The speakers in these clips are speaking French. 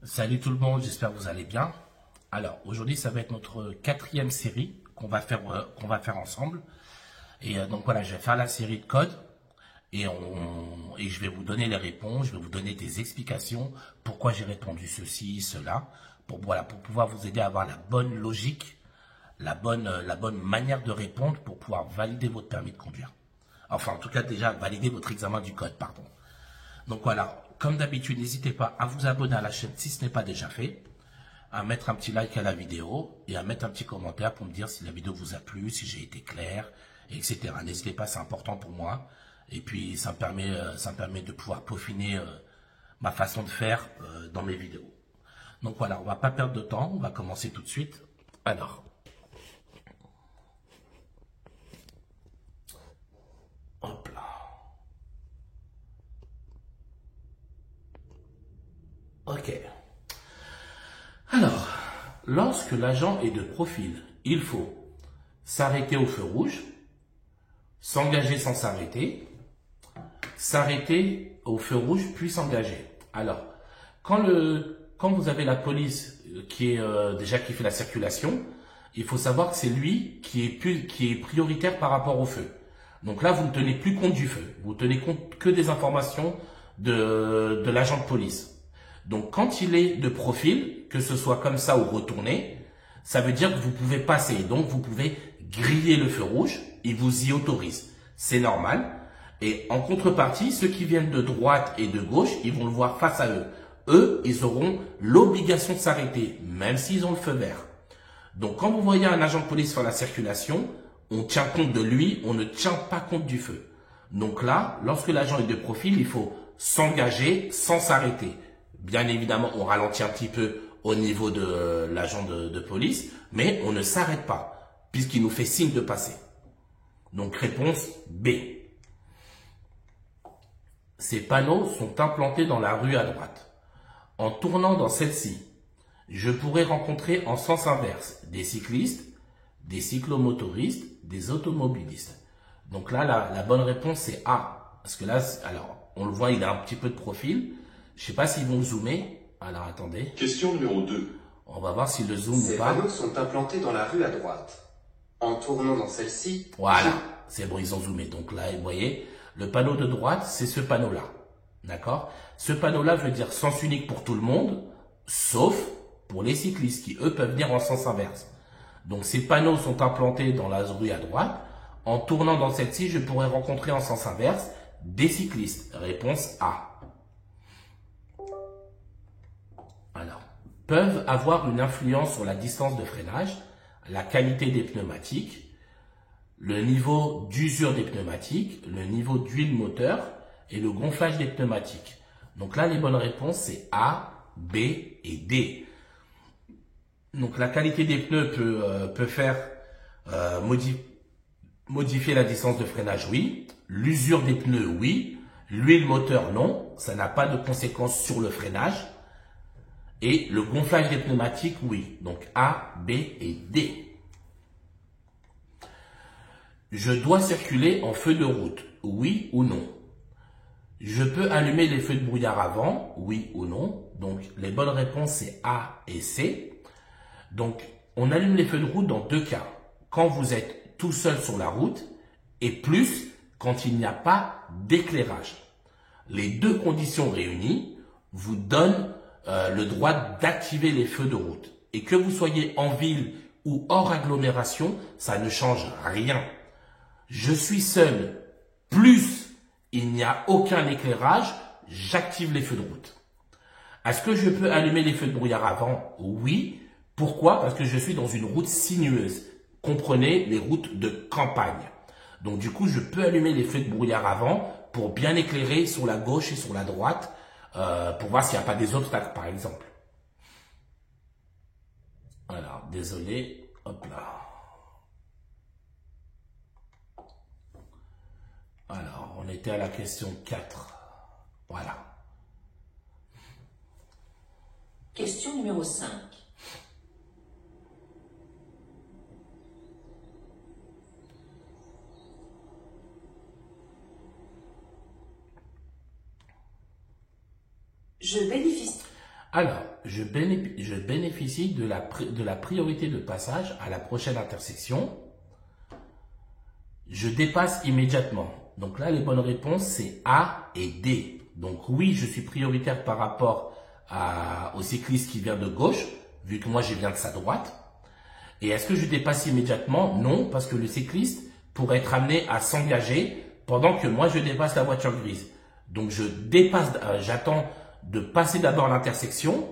Salut tout le monde, j'espère que vous allez bien. Alors aujourd'hui ça va être notre quatrième série qu'on va faire ensemble. Et donc voilà, je vais faire la série de codes et je vais vous donner les réponses, je vais vous donner des explications, pourquoi j'ai répondu ceci, cela, pour pouvoir vous aider à avoir la bonne logique, la bonne manière de répondre pour pouvoir valider votre permis de conduire. Enfin en tout cas déjà valider votre examen du code, pardon. Donc voilà, comme d'habitude, n'hésitez pas à vous abonner à la chaîne si ce n'est pas déjà fait, à mettre un petit like à la vidéo et à mettre un petit commentaire pour me dire si la vidéo vous a plu, si j'ai été clair, etc. N'hésitez pas, c'est important pour moi. Et puis ça me permet de pouvoir peaufiner ma façon de faire dans mes vidéos. Donc voilà, on va pas perdre de temps, on va commencer tout de suite. Alors, hop là. Ok. Alors, lorsque l'agent est de profil, il faut s'arrêter au feu rouge, s'engager sans s'arrêter, s'arrêter au feu rouge puis s'engager. Alors, quand vous avez la police qui fait la circulation, il faut savoir que c'est lui qui est prioritaire par rapport au feu. Donc là, vous ne tenez plus compte du feu, vous tenez compte que des informations de l'agent de police. Donc quand il est de profil, que ce soit comme ça ou retourné, ça veut dire que vous pouvez passer. Donc vous pouvez griller le feu rouge, il vous y autorise. C'est normal. Et en contrepartie, ceux qui viennent de droite et de gauche, ils vont le voir face à eux. Eux, ils auront l'obligation de s'arrêter, même s'ils ont le feu vert. Donc quand vous voyez un agent de police faire la circulation, on tient compte de lui, on ne tient pas compte du feu. Donc là, lorsque l'agent est de profil, il faut s'engager sans s'arrêter. Bien évidemment, on ralentit un petit peu au niveau de l'agent de police, mais on ne s'arrête pas, puisqu'il nous fait signe de passer. Donc, réponse B. Ces panneaux sont implantés dans la rue à droite. En tournant dans celle-ci, je pourrais rencontrer en sens inverse des cyclistes, des cyclomotoristes, des automobilistes. Donc là, la bonne réponse, c'est A. Parce que là, alors, on le voit, il a un petit peu de profil. Je ne sais pas s'ils vont zoomer. Alors, attendez. Question numéro 2. On va voir s'il le zoom ou Ces pas. panneaux sont implantés dans la rue à droite. En tournant dans celle-ci... Voilà, c'est bon, ils ont zoomé. Donc là, vous voyez, le panneau de droite, c'est ce panneau-là. D'accord? Ce panneau-là veut dire sens unique pour tout le monde, sauf pour les cyclistes qui, eux, peuvent venir en sens inverse. Donc, ces panneaux sont implantés dans la rue à droite. En tournant dans celle-ci, je pourrais rencontrer en sens inverse des cyclistes. Réponse A. Alors, peuvent avoir une influence sur la distance de freinage, la qualité des pneumatiques, le niveau d'usure des pneumatiques, le niveau d'huile moteur et le gonflage des pneumatiques. Donc là, les bonnes réponses, c'est A, B et D. Donc la qualité des pneus peut faire modifier la distance de freinage, oui. L'usure des pneus, oui. L'huile moteur, non. Ça n'a pas de conséquences sur le freinage. Et le gonflage des pneumatiques, oui. Donc A, B et D. Je dois circuler en feu de route, oui ou non. Je peux allumer les feux de brouillard avant, oui ou non. Donc les bonnes réponses, c'est A et C. Donc on allume les feux de route dans deux cas. Quand vous êtes tout seul sur la route et plus quand il n'y a pas d'éclairage. Les deux conditions réunies vous donnent le droit d'activer les feux de route. Et que vous soyez en ville ou hors agglomération, ça ne change rien. Je suis seul, plus il n'y a aucun éclairage, j'active les feux de route. Est-ce que je peux allumer les feux de brouillard avant? Oui. Pourquoi? Parce que je suis dans une route sinueuse. Comprenez les routes de campagne. Donc du coup, je peux allumer les feux de brouillard avant pour bien éclairer sur la gauche et sur la droite, pour voir s'il n'y a pas des obstacles, par exemple. Alors, désolé, hop là. Alors, on était à la question 4. Voilà. Question numéro 5. Je bénéficie. Alors, je bénéficie de la priorité de passage à la prochaine intersection. Je dépasse immédiatement. Donc là, les bonnes réponses, c'est A et D. Donc oui, je suis prioritaire par rapport au cycliste qui vient de gauche, vu que moi, je viens de sa droite. Et est-ce que je dépasse immédiatement? Non, parce que le cycliste pourrait être amené à s'engager pendant que moi, je dépasse la voiture grise. Donc je dépasse, j'attends de passer d'abord l'intersection.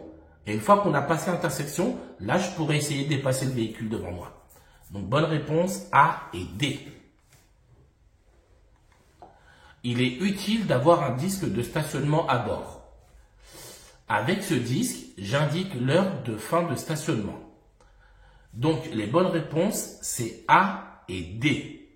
Et une fois qu'on a passé l'intersection, là, je pourrais essayer de dépasser le véhicule devant moi. Donc bonne réponse A et D. Il est utile d'avoir un disque de stationnement à bord. Avec ce disque, j'indique l'heure de fin de stationnement. Donc, les bonnes réponses, c'est A et D.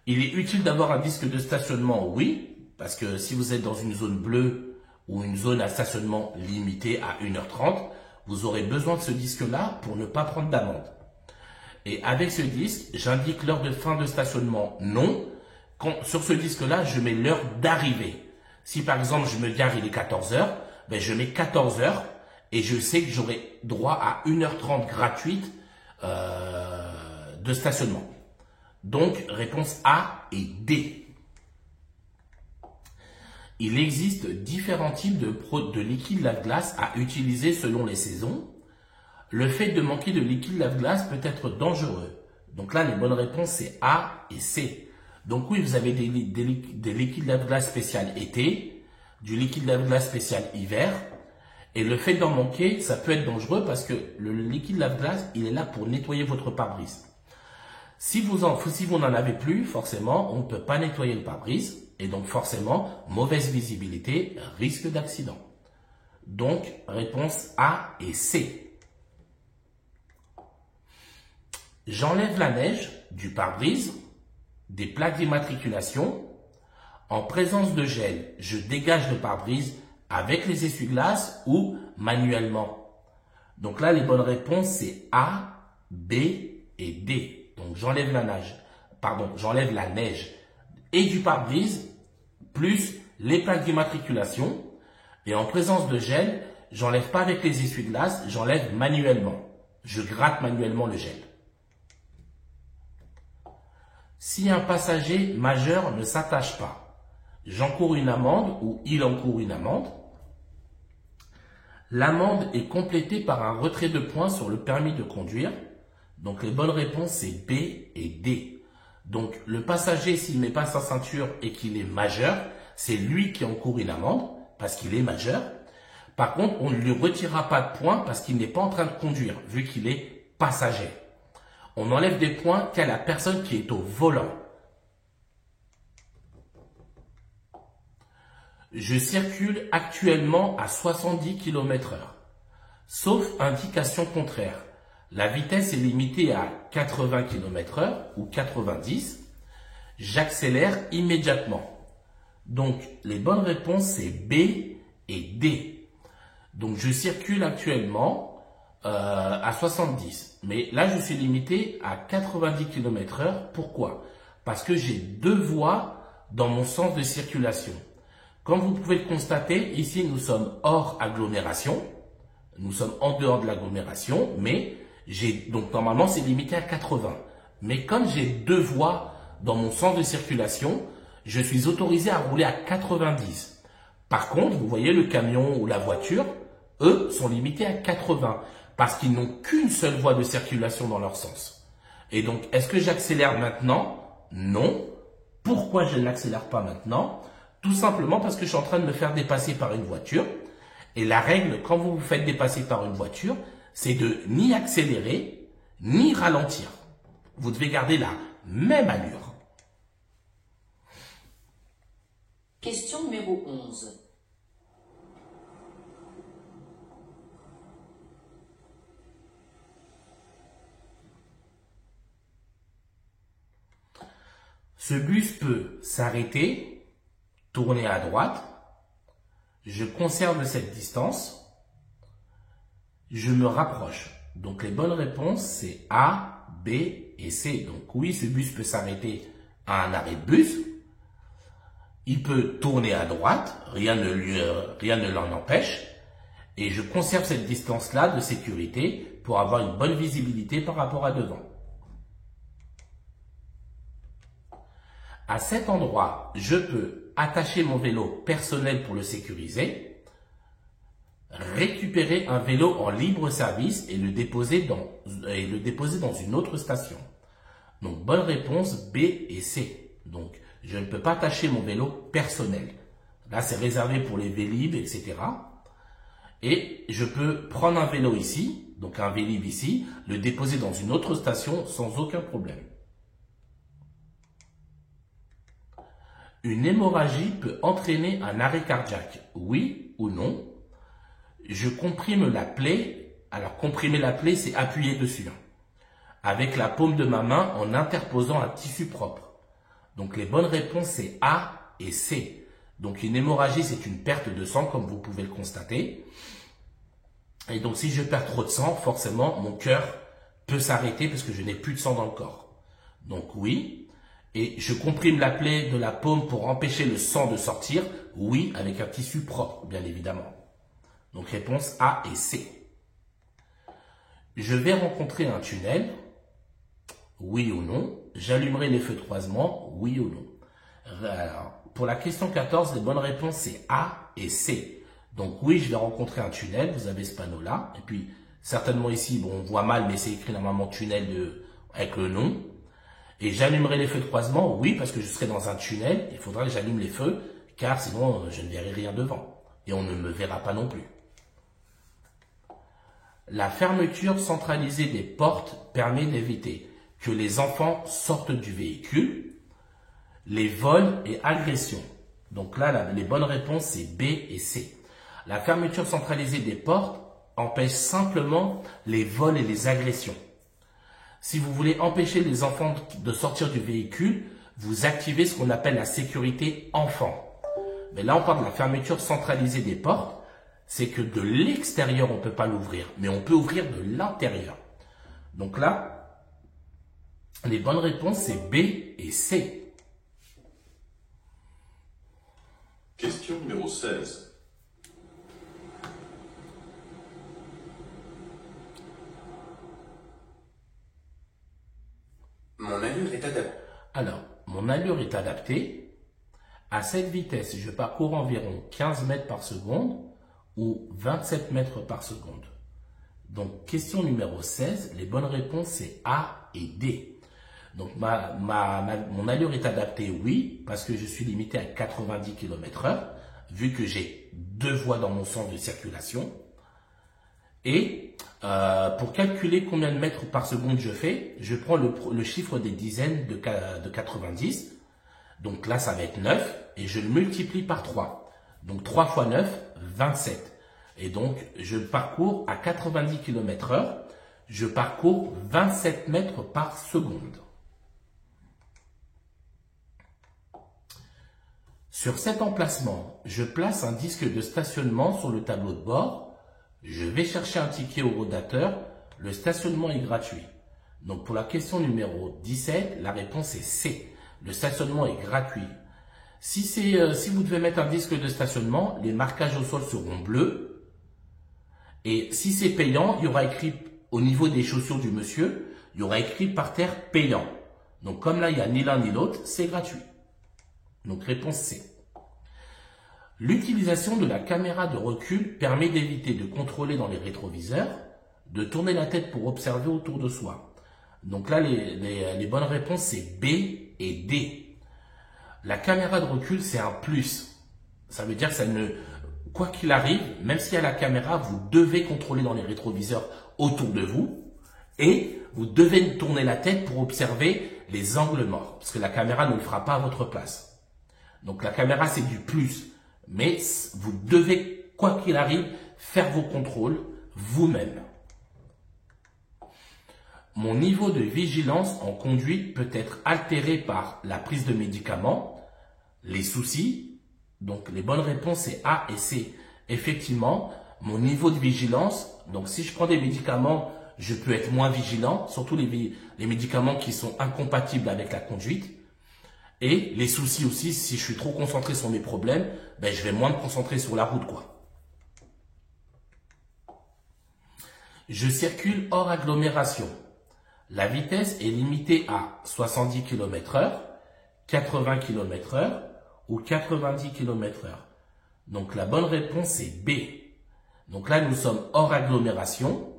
Il est utile d'avoir un disque de stationnement, oui, parce que si vous êtes dans une zone bleue ou une zone à stationnement limité à 1h30, vous aurez besoin de ce disque-là pour ne pas prendre d'amende. Et avec ce disque, j'indique l'heure de fin de stationnement, non. Sur ce disque-là, je mets l'heure d'arrivée. Si par exemple, je me gare, il est 14h, ben je mets 14h et je sais que j'aurai droit à 1h30 gratuite de stationnement. Donc, réponse A et D. Il existe différents types de liquide lave-glace à utiliser selon les saisons. Le fait de manquer de liquide lave-glace peut être dangereux. Donc là, les bonnes réponses, c'est A et C. Donc oui, vous avez des liquides lave-glace spécial été, du liquide lave-glace spécial hiver. Et le fait d'en manquer, ça peut être dangereux parce que le liquide lave-glace, il est là pour nettoyer votre pare-brise. Si vous n'en avez plus, forcément, on ne peut pas nettoyer le pare-brise. Et donc forcément, mauvaise visibilité, risque d'accident. Donc, réponse A et C. J'enlève la neige du pare-brise, des plaques d'immatriculation. En présence de gel, je dégage le pare-brise avec les essuie-glaces ou manuellement. Donc là, les bonnes réponses, c'est A, B et D. Donc j'enlève j'enlève la neige et du pare-brise, plus les plaques d'immatriculation. Et en présence de gel, j'enlève pas avec les essuie-glaces, j'enlève manuellement. Je gratte manuellement le gel. Si un passager majeur ne s'attache pas, j'encours une amende ou il encourt une amende. L'amende est complétée par un retrait de points sur le permis de conduire. Donc les bonnes réponses, c'est B et D. Donc le passager, s'il ne met pas sa ceinture et qu'il est majeur, c'est lui qui encourt une amende parce qu'il est majeur. Par contre, on ne lui retirera pas de points parce qu'il n'est pas en train de conduire, vu qu'il est passager. On enlève des points qu'à la personne qui est au volant. Je circule actuellement à 70 km/h. Sauf indication contraire. La vitesse est limitée à 80 km/h ou 90. J'accélère immédiatement. Donc, les bonnes réponses, c'est B et D. Donc, je circule actuellement à 70. Mais là, je suis limité à 90 km/h. Pourquoi? Parce que j'ai deux voies dans mon sens de circulation. Comme vous pouvez le constater, ici, nous sommes hors agglomération. Nous sommes en dehors de l'agglomération, mais donc normalement, c'est limité à 80. Mais comme j'ai deux voies dans mon sens de circulation, je suis autorisé à rouler à 90. Par contre, vous voyez le camion ou la voiture, eux, sont limités à 80 parce qu'ils n'ont qu'une seule voie de circulation dans leur sens. Et donc, est-ce que j'accélère maintenant? Non. Pourquoi je ne l'accélère pas maintenant? Tout simplement parce que je suis en train de me faire dépasser par une voiture. Et la règle, quand vous vous faites dépasser par une voiture, c'est de ni accélérer, ni ralentir. Vous devez garder la même allure. Question numéro 11. Ce bus peut s'arrêter, tourner à droite. Je conserve cette distance. Je me rapproche. Donc les bonnes réponses, c'est A, B et C. Donc oui, ce bus peut s'arrêter à un arrêt de bus. Il peut tourner à droite, rien ne l'en empêche. Et je conserve cette distance-là de sécurité pour avoir une bonne visibilité par rapport à devant. À cet endroit, je peux attacher mon vélo personnel pour le sécuriser, récupérer un vélo en libre service et le déposer dans une autre station. Donc, bonne réponse B et C. Donc, je ne peux pas attacher mon vélo personnel. Là, c'est réservé pour les Vélib, etc. Et je peux prendre un vélo ici, donc un Vélib ici, le déposer dans une autre station sans aucun problème. Une hémorragie peut entraîner un arrêt cardiaque, oui ou non? Je comprime la plaie. Alors, comprimer la plaie, c'est appuyer dessus, avec la paume de ma main en interposant un tissu propre. Donc, les bonnes réponses, c'est A et C. Donc, une hémorragie, c'est une perte de sang, comme vous pouvez le constater. Et donc, si je perds trop de sang, forcément, mon cœur peut s'arrêter parce que je n'ai plus de sang dans le corps. Donc, oui. Et je comprime la plaie de la paume pour empêcher le sang de sortir. Oui, avec un tissu propre, bien évidemment. Donc, réponse A et C. Je vais rencontrer un tunnel. Oui ou non? J'allumerai les feux de croisement. Oui ou non? Alors, pour la question 14, les bonnes réponses, c'est A et C. Donc, oui, je vais rencontrer un tunnel. Vous avez ce panneau-là. Et puis, certainement ici, bon, on voit mal, mais c'est écrit normalement tunnel avec le nom. Et j'allumerai les feux de croisement, oui, parce que je serai dans un tunnel, il faudra que j'allume les feux, car sinon je ne verrai rien devant. Et on ne me verra pas non plus. La fermeture centralisée des portes permet d'éviter que les enfants sortent du véhicule, les vols et agressions. Donc là, les bonnes réponses, c'est B et C. La fermeture centralisée des portes empêche simplement les vols et les agressions. Si vous voulez empêcher les enfants de sortir du véhicule, vous activez ce qu'on appelle la sécurité enfant. Mais là, on parle de la fermeture centralisée des portes. C'est que de l'extérieur, on ne peut pas l'ouvrir, mais on peut ouvrir de l'intérieur. Donc là, les bonnes réponses, c'est B et C. Question numéro 16. Mon allure est adaptée. Alors, mon allure est adaptée. À cette vitesse, je parcours environ 15 mètres par seconde ou 27 mètres par seconde. Donc, question numéro 16, les bonnes réponses, c'est A et D. Donc, mon allure est adaptée, oui, parce que je suis limité à 90 km/h, vu que j'ai 2 voies dans mon sens de circulation. Et pour calculer combien de mètres par seconde je fais, je prends le chiffre des dizaines de 90. Donc là, ça va être 9 et je le multiplie par 3. Donc 3 fois 9, 27. Et donc, je parcours à 90 km/h. Je parcours 27 mètres par seconde. Sur cet emplacement, je place un disque de stationnement sur le tableau de bord. Je vais chercher un ticket au rodateur. Le stationnement est gratuit. Donc, pour la question numéro 17, la réponse est C. Le stationnement est gratuit. Si vous devez mettre un disque de stationnement, les marquages au sol seront bleus. Et si c'est payant, il y aura écrit au niveau des chaussures du monsieur, il y aura écrit par terre payant. Donc, comme là, il n'y a ni l'un ni l'autre, c'est gratuit. Donc, réponse C. L'utilisation de la caméra de recul permet d'éviter de contrôler dans les rétroviseurs, de tourner la tête pour observer autour de soi. Donc là, les bonnes réponses, c'est B et D. La caméra de recul, c'est un plus. Ça veut dire que quoi qu'il arrive, même s'il y a la caméra, vous devez contrôler dans les rétroviseurs autour de vous et vous devez tourner la tête pour observer les angles morts, parce que la caméra ne le fera pas à votre place. Donc la caméra, c'est du plus. Mais vous devez, quoi qu'il arrive, faire vos contrôles vous-même. Mon niveau de vigilance en conduite peut être altéré par la prise de médicaments, les soucis. Donc, les bonnes réponses, c'est A et C. Effectivement, mon niveau de vigilance, donc si je prends des médicaments, je peux être moins vigilant, surtout les médicaments qui sont incompatibles avec la conduite. Et les soucis aussi, si je suis trop concentré sur mes problèmes, je vais moins me concentrer sur la route, quoi. Je circule hors agglomération. La vitesse est limitée à 70 km/h, 80 km/h ou 90 km/h. Donc la bonne réponse est B. Donc là, nous sommes hors agglomération.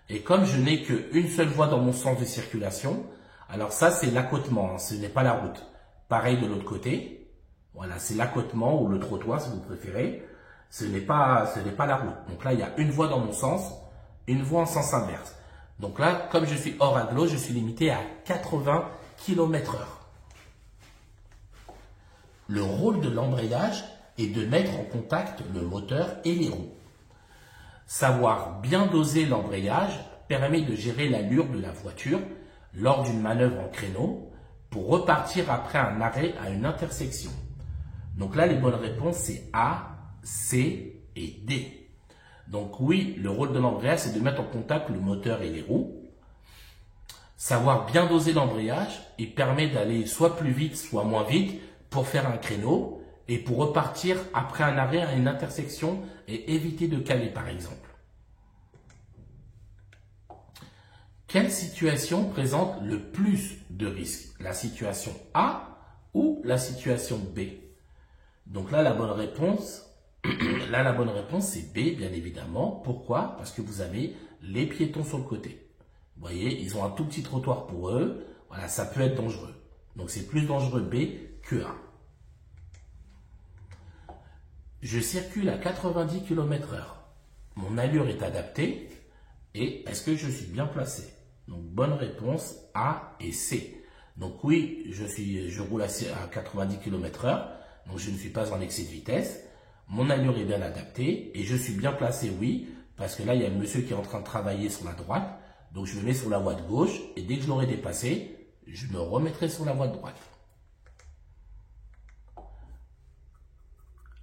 Et comme je n'ai qu'une seule voie dans mon sens de circulation, alors ça, c'est l'accotement, hein, ce n'est pas la route. Pareil de l'autre côté. Voilà, c'est l'accotement ou le trottoir, si vous préférez. Ce n'est pas la route. Donc là, il y a une voie dans mon sens, une voie en sens inverse. Donc là, comme je suis hors agglo, je suis limité à 80 km/h. Le rôle de l'embrayage est de mettre en contact le moteur et les roues. Savoir bien doser l'embrayage permet de gérer l'allure de la voiture lors d'une manœuvre en créneau pour repartir après un arrêt à une intersection. Donc là, les bonnes réponses, c'est A, C et D. Donc oui, le rôle de l'embrayage, c'est de mettre en contact le moteur et les roues. Savoir bien doser l'embrayage, il permet d'aller soit plus vite, soit moins vite pour faire un créneau et pour repartir après un arrêt à une intersection et éviter de caler par exemple. Quelle situation présente le plus de risques? La situation A ou la situation B? Donc là, la bonne réponse, c'est B, bien évidemment. Pourquoi? Parce que vous avez les piétons sur le côté. Vous voyez, ils ont un tout petit trottoir pour eux. Voilà, ça peut être dangereux. Donc c'est plus dangereux B que A. Je circule à 90 km/h. Mon allure est adaptée et est-ce que je suis bien placé? Donc bonne réponse A et C. Donc oui, je roule à 90 km/h, donc je ne suis pas en excès de vitesse. Mon allure est bien adaptée et je suis bien placé, oui, parce que là il y a un monsieur qui est en train de travailler sur la droite, donc je me mets sur la voie de gauche et dès que je l'aurai dépassé, je me remettrai sur la voie de droite.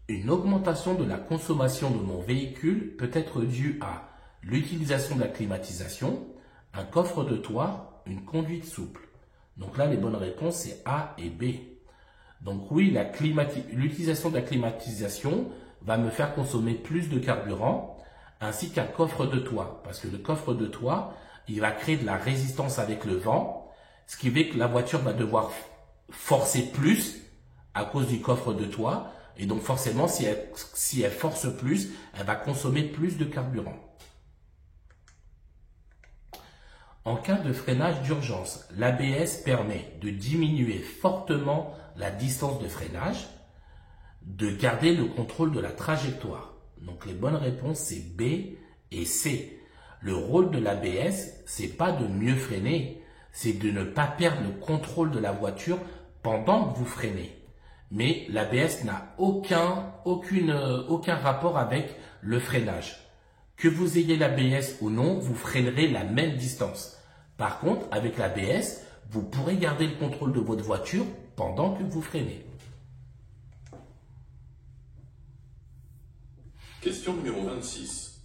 Une augmentation de la consommation de mon véhicule peut être due à l'utilisation de la climatisation, un coffre de toit, une conduite souple. Donc là, les bonnes réponses, c'est A et B. Donc oui, l'utilisation de la climatisation va me faire consommer plus de carburant, ainsi qu'un coffre de toit. Parce que le coffre de toit, il va créer de la résistance avec le vent, ce qui fait que la voiture va devoir forcer plus à cause du coffre de toit. Et donc forcément, si elle force plus, elle va consommer plus de carburant. En cas de freinage d'urgence, l'ABS permet de diminuer fortement la distance de freinage, de garder le contrôle de la trajectoire. Donc les bonnes réponses, c'est B et C. Le rôle de l'ABS, c'est pas de mieux freiner, c'est de ne pas perdre le contrôle de la voiture pendant que vous freinez. Mais l'ABS n'a aucun rapport avec le freinage. Que vous ayez l'ABS ou non, vous freinerez la même distance. Par contre, avec l'ABS, vous pourrez garder le contrôle de votre voiture pendant que vous freinez. Question numéro 26.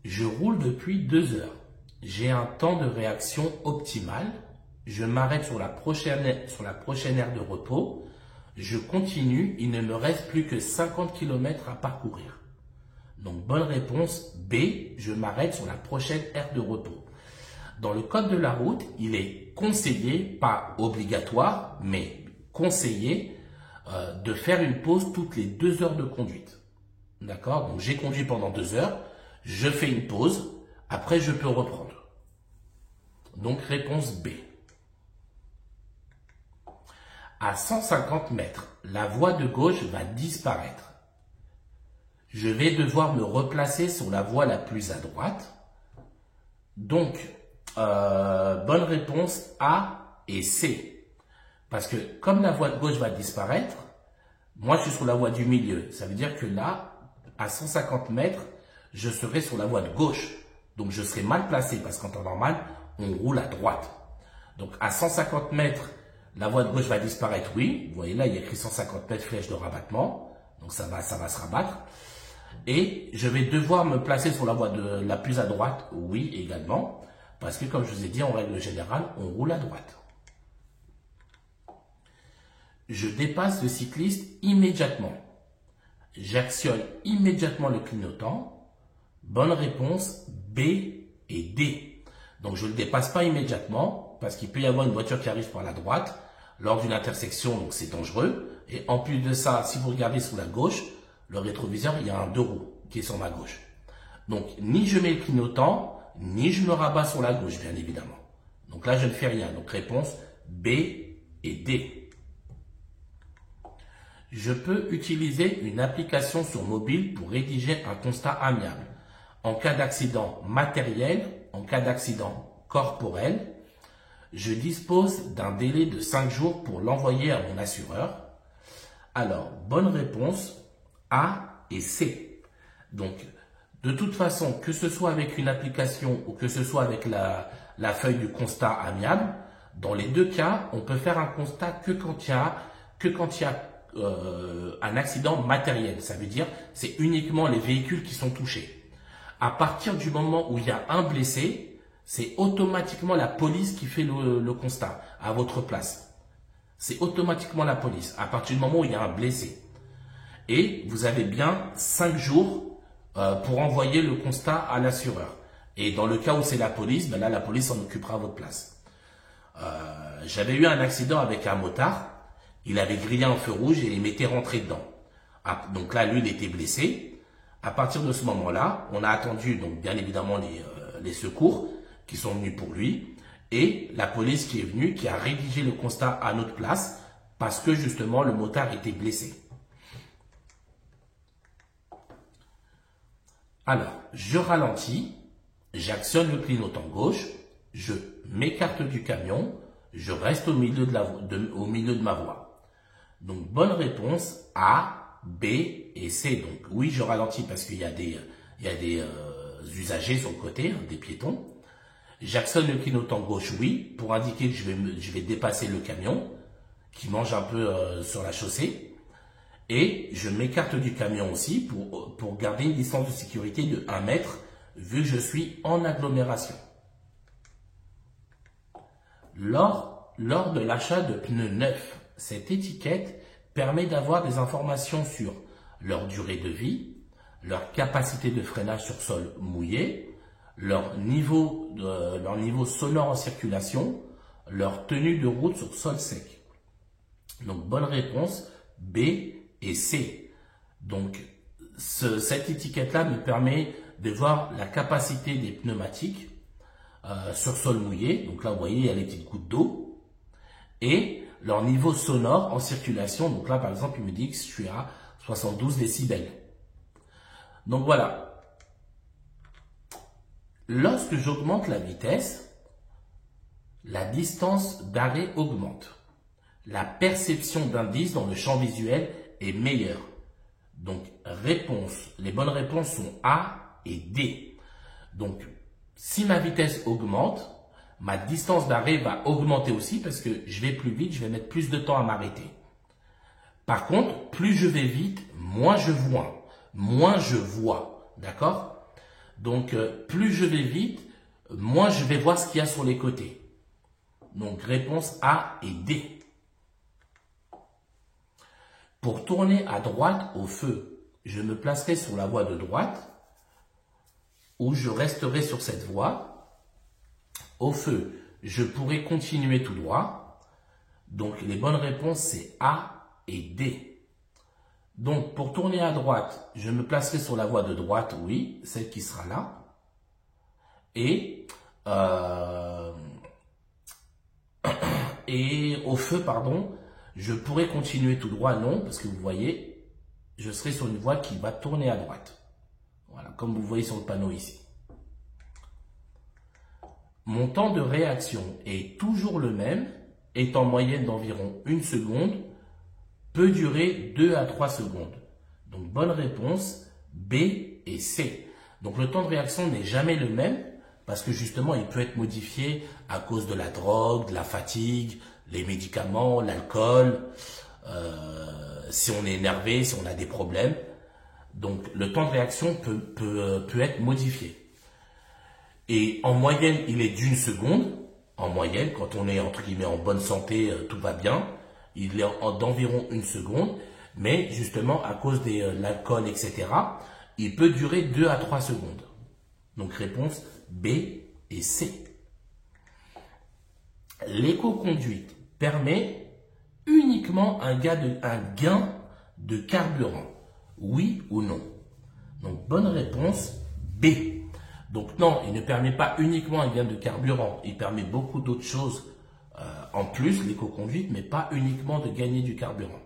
Je roule depuis 2 heures. J'ai un temps de réaction optimal. Je m'arrête sur la prochaine aire de repos. Je continue. Il ne me reste plus que 50 km à parcourir. Donc, bonne réponse B. Je m'arrête sur la prochaine aire de repos. Dans le code de la route, il est conseillé, pas obligatoire, mais conseillé de faire une pause toutes les 2 heures de conduite. D'accord? Donc, j'ai conduit pendant 2 heures. Je fais une pause, après je peux reprendre. Donc réponse B. À 150 mètres, la voie de gauche va disparaître. Je vais devoir me replacer sur la voie la plus à droite. Donc, bonne réponse A et C. Parce que comme la voie de gauche va disparaître, moi je suis sur la voie du milieu. Ça veut dire que là, à 150 mètres, je serai sur la voie de gauche. Donc, je serai mal placé parce qu'en temps normal, on roule à droite. Donc, à 150 mètres, la voie de gauche va disparaître, oui. Vous voyez là, il y a écrit 150 mètres flèche de rabattement. Donc, ça va se rabattre. Et je vais devoir me placer sur la voie la plus à droite, oui, également. Parce que comme je vous ai dit, en règle générale, on roule à droite. Je dépasse le cycliste immédiatement. J'actionne immédiatement le clignotant. Bonne réponse, B et D. Donc je ne le dépasse pas immédiatement parce qu'il peut y avoir une voiture qui arrive par la droite lors d'une intersection, donc c'est dangereux. Et en plus de ça, si vous regardez sous la gauche, le rétroviseur, il y a un 2 roues qui est sur ma gauche. Donc ni je mets le clignotant, ni je me rabats sur la gauche, bien évidemment. Donc là, je ne fais rien. Donc réponse B et D. Je peux utiliser une application sur mobile pour rédiger un constat amiable. En cas d'accident matériel, en cas d'accident corporel, je dispose d'un délai de 5 jours pour l'envoyer à mon assureur. Alors, bonne réponse, A et C. Donc, de toute façon, que ce soit avec une application ou que ce soit avec la feuille du constat amiable, dans les deux cas, on peut faire un constat que quand il y a un accident matériel. Ça veut dire c'est uniquement les véhicules qui sont touchés. À partir du moment où il y a un blessé, c'est automatiquement la police qui fait le constat à votre place. C'est automatiquement la police à partir du moment où il y a un blessé. Et vous avez bien 5 jours pour envoyer le constat à l'assureur. Et dans le cas où c'est la police, ben là la police s'en occupera à votre place. J'avais eu un accident avec un motard. Il avait grillé un feu rouge et il m'était rentré dedans. Donc là, lui, il était blessé. À partir de ce moment-là, on a attendu, donc bien évidemment, les secours qui sont venus pour lui. Et la police qui est venue, qui a rédigé le constat à notre place, parce que justement, le motard était blessé. Alors, je ralentis, j'actionne le clignotant gauche, je m'écarte du camion, je reste au milieu de ma voie. Donc, bonne réponse A, B et C. Donc, oui, je ralentis parce qu'il y a des usagers sur le côté, des piétons. J'actionne le clignotant gauche, oui, pour indiquer que je vais dépasser le camion qui mange un peu sur la chaussée. Et je m'écarte du camion aussi pour garder une distance de sécurité de 1 mètre vu que je suis en agglomération. Lors de l'achat de pneus neufs, cette étiquette permet d'avoir des informations sur leur durée de vie, leur capacité de freinage sur sol mouillé, leur niveau sonore en circulation, leur tenue de route sur sol sec. Donc, bonne réponse, B et C. Donc, cette étiquette-là me permet de voir la capacité des pneumatiques sur sol mouillé. Donc là, vous voyez, il y a les petites gouttes d'eau. Et leur niveau sonore en circulation. Donc là, par exemple, il me dit que je suis à 72 décibels. Donc voilà. Lorsque j'augmente la vitesse, la distance d'arrêt augmente. La perception d'indices dans le champ visuel est meilleure. Donc, les bonnes réponses sont A et D. Donc, si ma vitesse augmente, ma distance d'arrêt va augmenter aussi parce que je vais plus vite, je vais mettre plus de temps à m'arrêter. Par contre, plus je vais vite, moins je vois. D'accord? Donc, plus je vais vite, moins je vais voir ce qu'il y a sur les côtés. Donc, réponse A et D. Pour tourner à droite au feu, je me placerai sur la voie de droite ou je resterai sur cette voie. Au feu, je pourrai continuer tout droit. Donc, les bonnes réponses, c'est A et D. Donc, pour tourner à droite, je me placerai sur la voie de droite, oui, celle qui sera là. Et au feu, pardon, je pourrais continuer tout droit, non, parce que vous voyez, je serai sur une voie qui va tourner à droite. Voilà, comme vous voyez sur le panneau ici. Mon temps de réaction est toujours le même, est en moyenne d'environ 1 seconde, peut durer 2 à 3 secondes. Donc, bonne réponse, B et C. Donc, le temps de réaction n'est jamais le même, parce que justement, il peut être modifié à cause de la drogue, de la fatigue, les médicaments, l'alcool, si on est énervé, si on a des problèmes. Donc, le temps de réaction peut être modifié. Et en moyenne, il est d'1 seconde. En moyenne, quand on est entre guillemets en bonne santé, tout va bien. Il est d'environ 1 seconde. Mais justement, à cause de l'alcool, etc., il peut durer 2 à 3 secondes. Donc réponse B et C. L'éco-conduite permet uniquement un gain de carburant. Oui ou non? Donc bonne réponse B. Donc non, il ne permet pas uniquement un gain de carburant. Il permet beaucoup d'autres choses en plus, l'éco-conduite, mais pas uniquement de gagner du carburant.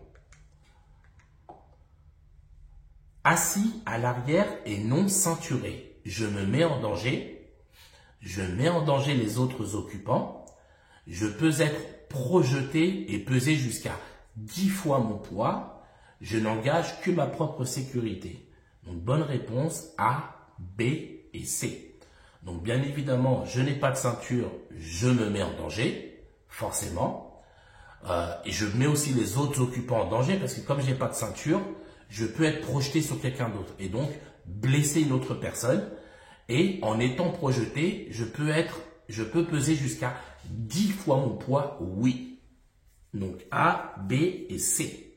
Assis à l'arrière et non ceinturé, je me mets en danger. Je mets en danger les autres occupants. Je peux être projeté et peser jusqu'à 10 fois mon poids. Je n'engage que ma propre sécurité. Donc, bonne réponse A, B et C. Donc, bien évidemment, je n'ai pas de ceinture, je me mets en danger, forcément. Et je mets aussi les autres occupants en danger parce que comme je n'ai pas de ceinture, je peux être projeté sur quelqu'un d'autre et donc blesser une autre personne. Et en étant projeté, je peux peser jusqu'à 10 fois mon poids, oui. Donc A, B et C.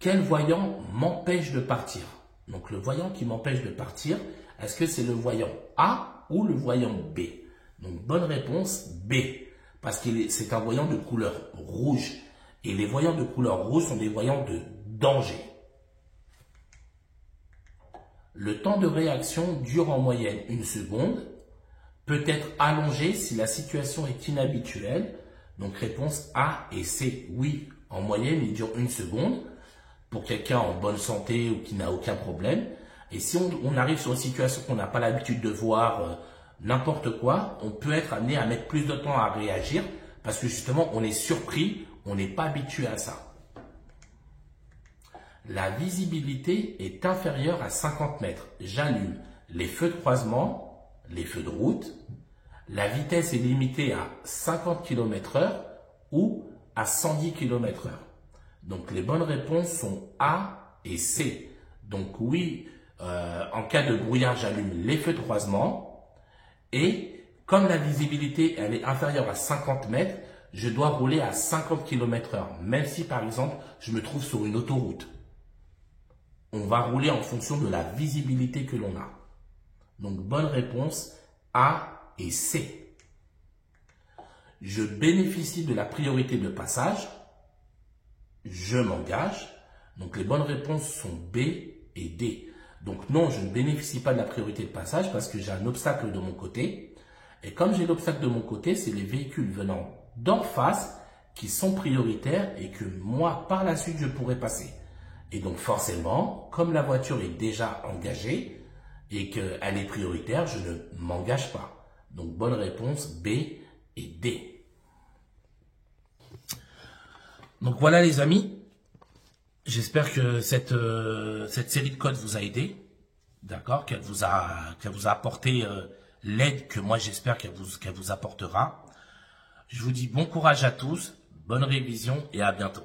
Quel voyant m'empêche de partir? Donc le voyant qui m'empêche de partir, est-ce que c'est le voyant A ou le voyant B? Donc bonne réponse B, parce que c'est un voyant de couleur rouge. Et les voyants de couleur rouge sont des voyants de danger. Le temps de réaction dure en moyenne 1 seconde, peut être allongé si la situation est inhabituelle. Donc réponse A et C. Oui, en moyenne, il dure 1 seconde pour quelqu'un en bonne santé ou qui n'a aucun problème. Et si on arrive sur une situation qu'on n'a pas l'habitude de voir, n'importe quoi, on peut être amené à mettre plus de temps à réagir parce que justement, on est surpris, on n'est pas habitué à ça. La visibilité est inférieure à 50 mètres. J'allume les feux de croisement, les feux de route. La vitesse est limitée à 50 km/h ou à 110 km/h. Donc les bonnes réponses sont A et C. Donc oui, en cas de brouillard, j'allume les feux de croisement. Et comme la visibilité elle est inférieure à 50 mètres, je dois rouler à 50 km/h. Même si par exemple, je me trouve sur une autoroute. On va rouler en fonction de la visibilité que l'on a. Donc, bonne réponse A et C. Je bénéficie de la priorité de passage. Je m'engage. Donc, les bonnes réponses sont B et D. Donc, non, je ne bénéficie pas de la priorité de passage parce que j'ai un obstacle de mon côté. Et comme j'ai l'obstacle de mon côté, c'est les véhicules venant d'en face qui sont prioritaires et que moi, par la suite, je pourrais passer. Et donc forcément, comme la voiture est déjà engagée et qu'elle est prioritaire, je ne m'engage pas. Donc bonne réponse B et D. Donc voilà les amis, j'espère que cette série de codes vous a aidé, d'accord, qu'elle vous a apporté l'aide que moi j'espère qu'elle vous apportera. Je vous dis bon courage à tous, bonne révision et à bientôt.